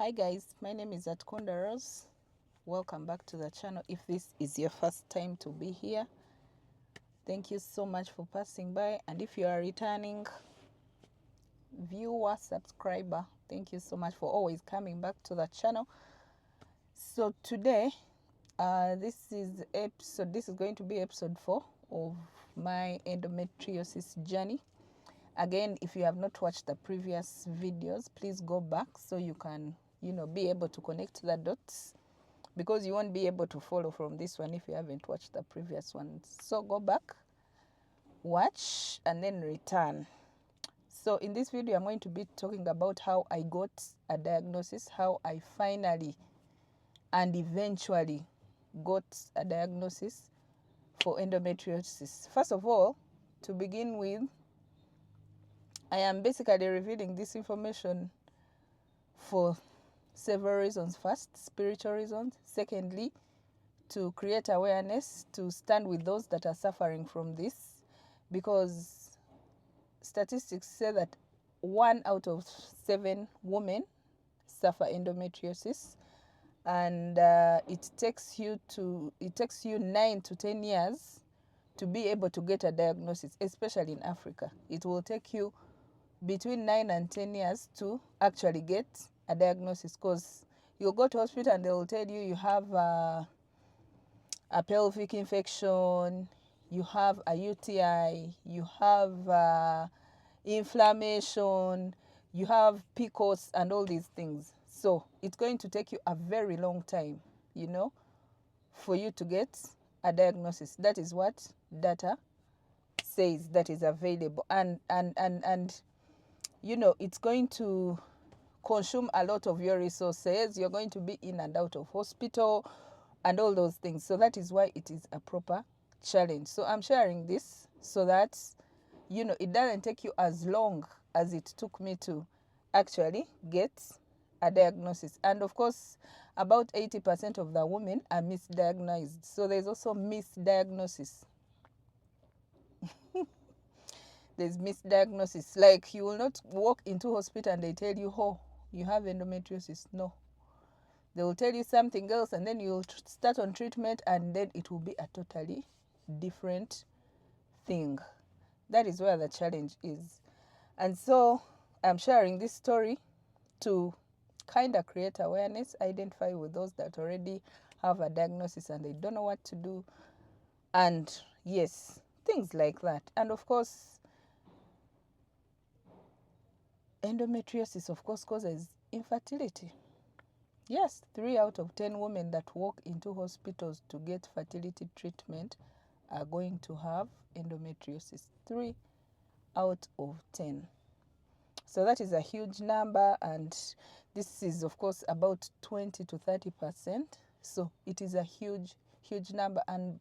Hi guys, my name is Atkonda Rose. Welcome back to the channel. If this is your first time to be here, thank you so much for passing by. And if you are a returning viewer, subscriber, thank you so much for always coming back to the channel. So today, this is going to be episode 4 of my endometriosis journey. Again, if you have not watched the previous videos, please go back so you can be able to connect the dots, because you won't be able to follow from this one if you haven't watched the previous ones. So go back, watch, and then return. So in this video, I'm going to be talking about how I got a diagnosis, how I finally and eventually got a diagnosis for endometriosis. First of all, to begin with, I am basically revealing this information for several reasons. First, spiritual reasons. Secondly, to create awareness, to stand with those that are suffering from this, because statistics say that 1 out of 7 women suffer endometriosis, and it takes you 9 to 10 years to be able to get a diagnosis, especially in Africa. It will take you between 9 and 10 years to actually get a diagnosis, because you'll go to hospital and they will tell you have a pelvic infection, you have a UTI, you have inflammation, you have PCOS and all these things. So it's going to take you a very long time, for you to get a diagnosis. That is what data says that is available. And it's going to consume a lot of your resources. You're going to be in and out of hospital and all those things. So that is why it is a proper challenge. So I'm sharing this so that it doesn't take you as long as it took me to actually get a diagnosis. And of course, about 80% of the women are misdiagnosed. So there's also misdiagnosis. There's misdiagnosis. Like, you will not walk into hospital and they tell you, oh, you have endometriosis. No. They will tell you something else, and then you'll start on treatment, and then it will be a totally different thing. That is where the challenge is. And so I'm sharing this story to kind of create awareness, identify with those that already have a diagnosis and they don't know what to do. And yes, things like that. And of course, endometriosis, of course, causes infertility. Yes, 3 out of 10 women that walk into hospitals to get fertility treatment are going to have endometriosis. 3 out of 10. So that is a huge number, and this is, of course, about 20 to 30%. So it is a huge, huge number. And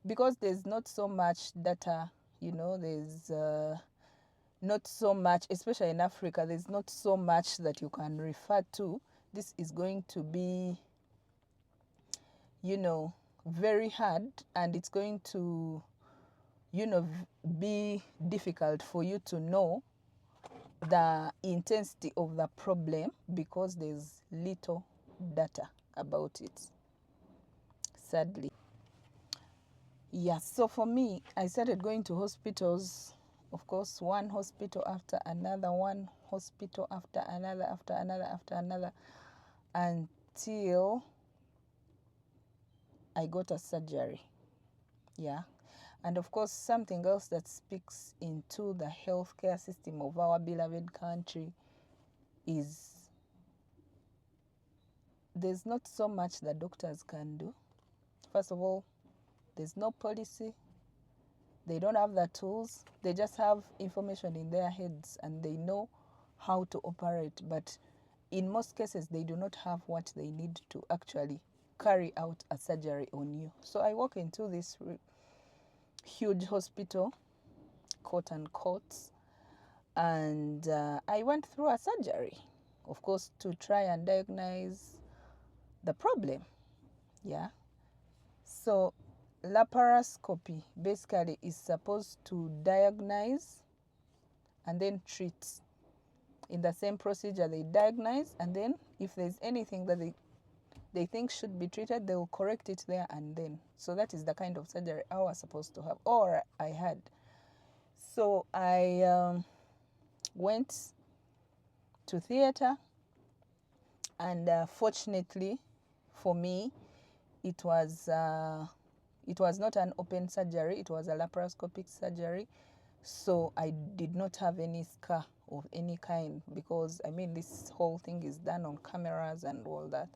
because there's not so much data, there's not so much, especially in Africa, there's not so much that you can refer to. This is going to be, very hard, and it's going to, be difficult for you to know the intensity of the problem, because there's little data about it, sadly. Yeah, so for me, I started going to hospitals, of course, one hospital after another, one hospital after another, after another, until I got a surgery. Yeah. And of course, something else that speaks into the healthcare system of our beloved country is there's not so much the doctors can do. First of all, there's no policy. They don't have the tools. They just have information in their heads and they know how to operate. But in most cases, they do not have what they need to actually carry out a surgery on you. So I walk into this huge hospital, quote unquote, and I went through a surgery, of course, to try and diagnose the problem. Yeah. So laparoscopy basically is supposed to diagnose and then treat in the same procedure they diagnose, and then if there's anything that they think should be treated, they will correct it there and then. So that is the kind of surgery I was supposed to have, or I had. So I went to theater, and fortunately for me, it was not an open surgery, it was a laparoscopic surgery. So I did not have any scar of any kind, because I mean, this whole thing is done on cameras and all that.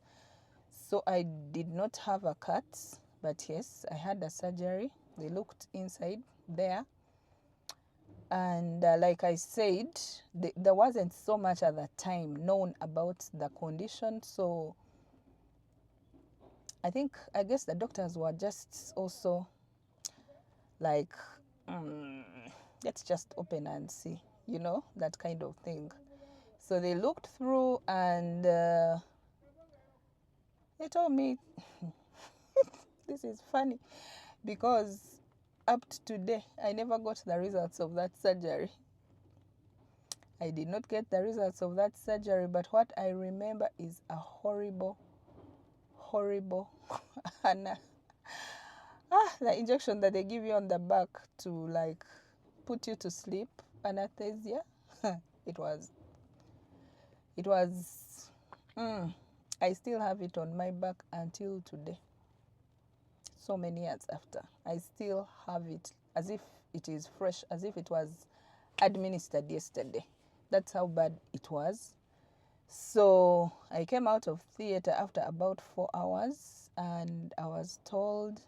So I did not have a cut, but yes, I had a surgery. They looked inside there. And like I said, there wasn't so much at the time known about the condition. So I guess the doctors were just also like, let's just open and see, that kind of thing. So they looked through, and they told me, this is funny, because up to today, I never got the results of that surgery. I did not get the results of that surgery, but what I remember is a horrible, and the injection that they give you on the back to like put you to sleep, anesthesia. it was I still have it on my back until today. So many years after, I still have it as if it is fresh, as if it was administered yesterday. That's how bad it was. So I came out of theater after about 4 hours, and I was told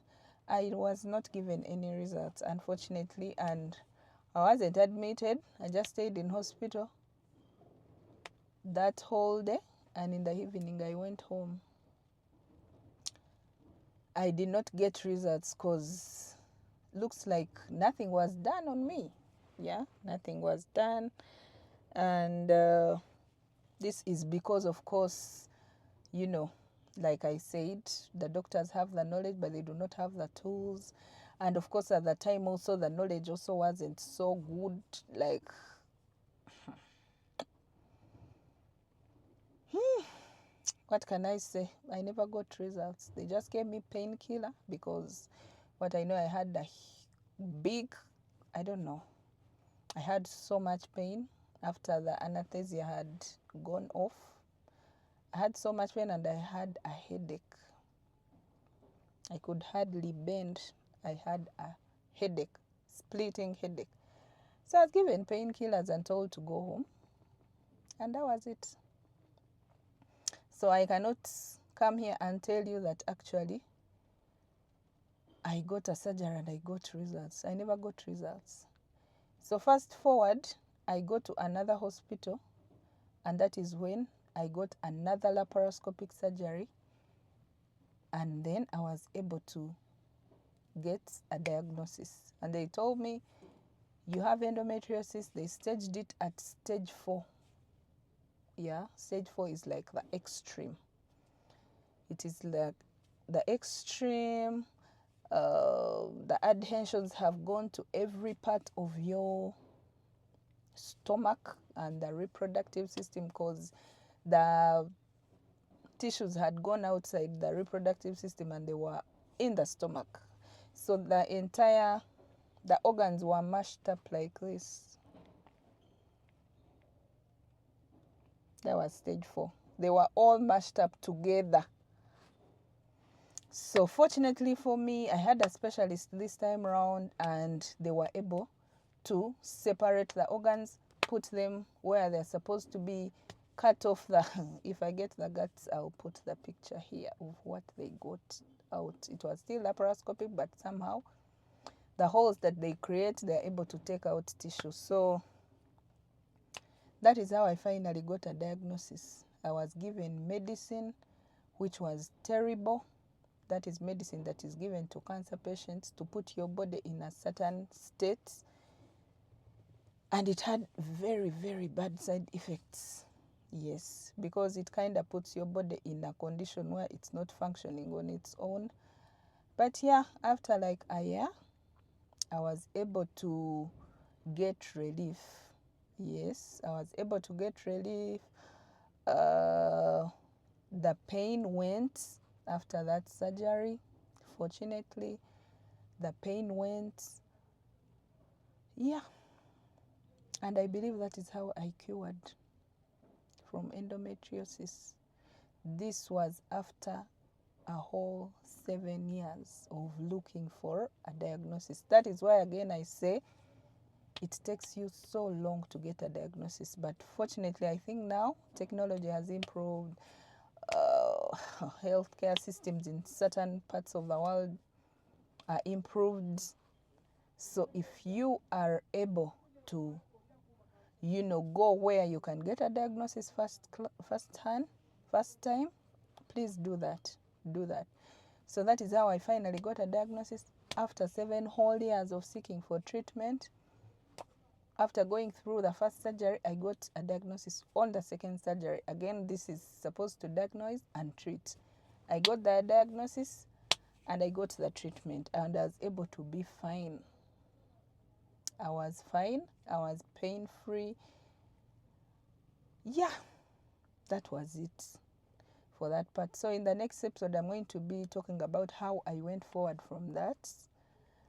I was not given any results, unfortunately, and I wasn't admitted. I just stayed in hospital that whole day, and in the evening I went home. I did not get results because looks like nothing was done on me. Yeah, nothing was done. And this is because, of course, like I said, the doctors have the knowledge, but they do not have the tools. And of course, at the time also, the knowledge also wasn't so good. Like, what can I say? I never got results. They just gave me painkiller, because what I know, I had a big, I don't know, I had so much pain after the anesthesia had gone off. I had so much pain, and I had a headache. I could hardly bend. I had a headache, splitting headache. So I was given painkillers and told to go home. And that was it. So I cannot come here and tell you that actually I got a surgery and I got results. I never got results. So fast forward, I go to another hospital, and that is when I got another laparoscopic surgery. And then I was able to get a diagnosis. And they told me, you have endometriosis. They staged it at stage 4. Yeah, stage 4 is like the extreme. It is like the extreme. The adhesions have gone to every part of your stomach and the reproductive system, because the tissues had gone outside the reproductive system and they were in the stomach. So the organs were mashed up like this. That was stage 4. They were all mashed up together. So fortunately for me, I had a specialist this time around, and they were able to separate the organs, put them where they're supposed to be, cut off the, if I get the guts, I'll put the picture here of what they got out. It was still laparoscopic, but somehow the holes that they create, they're able to take out tissue. So that is how I finally got a diagnosis. I was given medicine, which was terrible. That is medicine that is given to cancer patients to put your body in a certain state. And it had very, very bad side effects. Yes, because it kind of puts your body in a condition where it's not functioning on its own. But yeah, after like a year, I was able to get relief. Yes, I was able to get relief. The pain went after that surgery. Fortunately, the pain went. Yeah, and I believe that is how I cured from endometriosis. This was after a whole 7 years of looking for a diagnosis. That is why, again, I say it takes you so long to get a diagnosis. But fortunately, I think now technology has improved. Healthcare systems in certain parts of the world are improved. So if you are able to, go where you can get a diagnosis first time, please do that. Do that. So that is how I finally got a diagnosis after 7 whole years of seeking for treatment. After going through the first surgery, I got a diagnosis on the second surgery. Again, this is supposed to diagnose and treat. I got the diagnosis and I got the treatment and I was able to be fine. I was fine. I was pain-free. Yeah, that was it for that part. So in the next episode, I'm going to be talking about how I went forward from that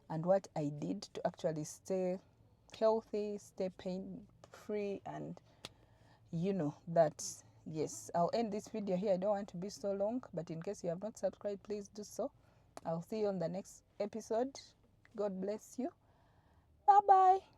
and what I did to actually stay healthy, stay pain-free, and that. Yes, I'll end this video here. I don't want to be so long, but in case you have not subscribed, please do so. I'll see you on the next episode. God bless you. Bye-bye.